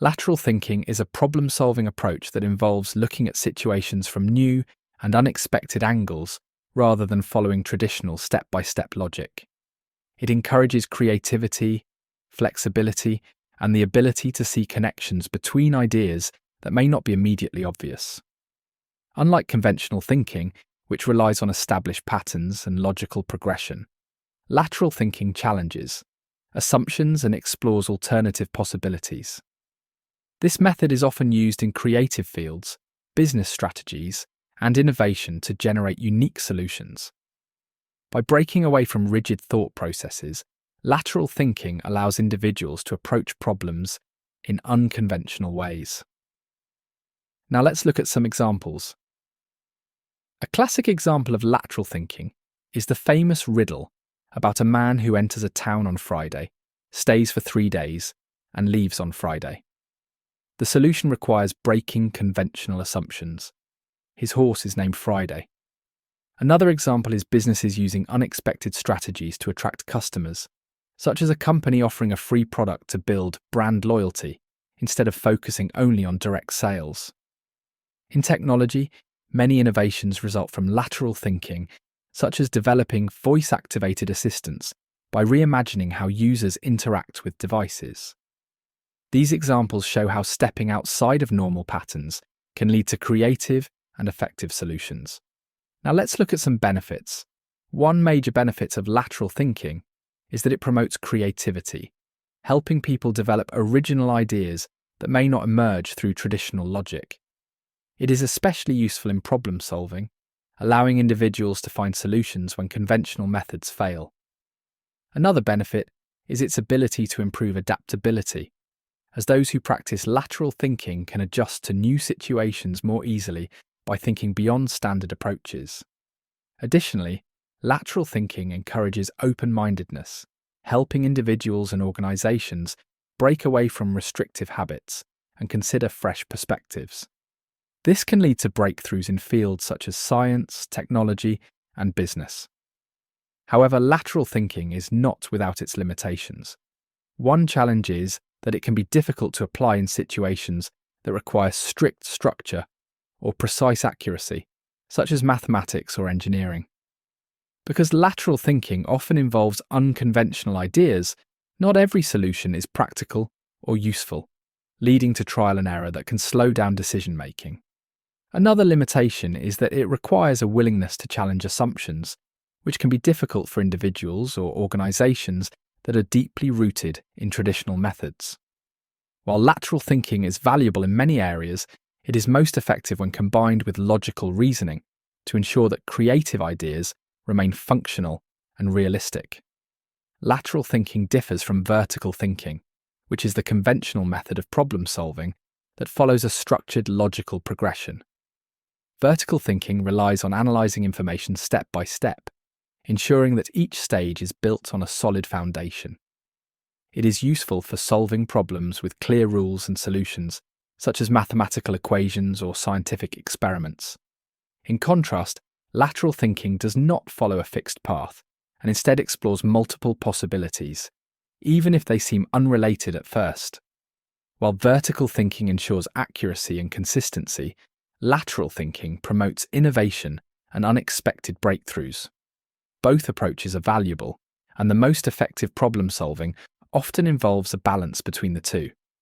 Lateral thinking is a problem-solving approach that involves looking at situations from new and unexpected angles rather than following traditional step-by-step logic. It encourages creativity, flexibility, and the ability to see connections between ideas that may not be immediately obvious. Unlike conventional thinking, which relies on established patterns and logical progression, lateral thinking challenges assumptions and explores alternative possibilities. This method is often used in creative fields, business strategies, and innovation to generate unique solutions. By breaking away from rigid thought processes, lateral thinking allows individuals to approach problems in unconventional ways. Now let's look at some examples. A classic example of lateral thinking is the famous riddle about a man who enters a town on Friday, stays for 3 days, and leaves on Friday. The solution requires breaking conventional assumptions. His horse is named Friday. Another example is businesses using unexpected strategies to attract customers, such as a company offering a free product to build brand loyalty instead of focusing only on direct sales. In technology, many innovations result from lateral thinking, such as developing voice-activated assistants by reimagining how users interact with devices. These examples show how stepping outside of normal patterns can lead to creative and effective solutions. Now let's look at some benefits. One major benefit of lateral thinking is that it promotes creativity, helping people develop original ideas that may not emerge through traditional logic. It is especially useful in problem solving, allowing individuals to find solutions when conventional methods fail. Another benefit is its ability to improve adaptability, as those who practice lateral thinking can adjust to new situations more easily by thinking beyond standard approaches. Additionally, lateral thinking encourages open-mindedness, helping individuals and organizations break away from restrictive habits and consider fresh perspectives. This can lead to breakthroughs in fields such as science, technology, and business. However, lateral thinking is not without its limitations. One challenge is that it can be difficult to apply in situations that require strict structure or precise accuracy, such as mathematics or engineering. Because lateral thinking often involves unconventional ideas, not every solution is practical or useful, leading to trial and error that can slow down decision-making. Another limitation is that it requires a willingness to challenge assumptions, which can be difficult for individuals or organizations that are deeply rooted in traditional methods. While lateral thinking is valuable in many areas, it is most effective when combined with logical reasoning to ensure that creative ideas remain functional and realistic. Lateral thinking differs from vertical thinking, which is the conventional method of problem solving that follows a structured logical progression. Vertical thinking relies on analysing information step by step, ensuring that each stage is built on a solid foundation. It is useful for solving problems with clear rules and solutions, such as mathematical equations or scientific experiments. In contrast, lateral thinking does not follow a fixed path and instead explores multiple possibilities, even if they seem unrelated at first. While vertical thinking ensures accuracy and consistency, lateral thinking promotes innovation and unexpected breakthroughs. Both approaches are valuable, and the most effective problem solving often involves a balance between the two.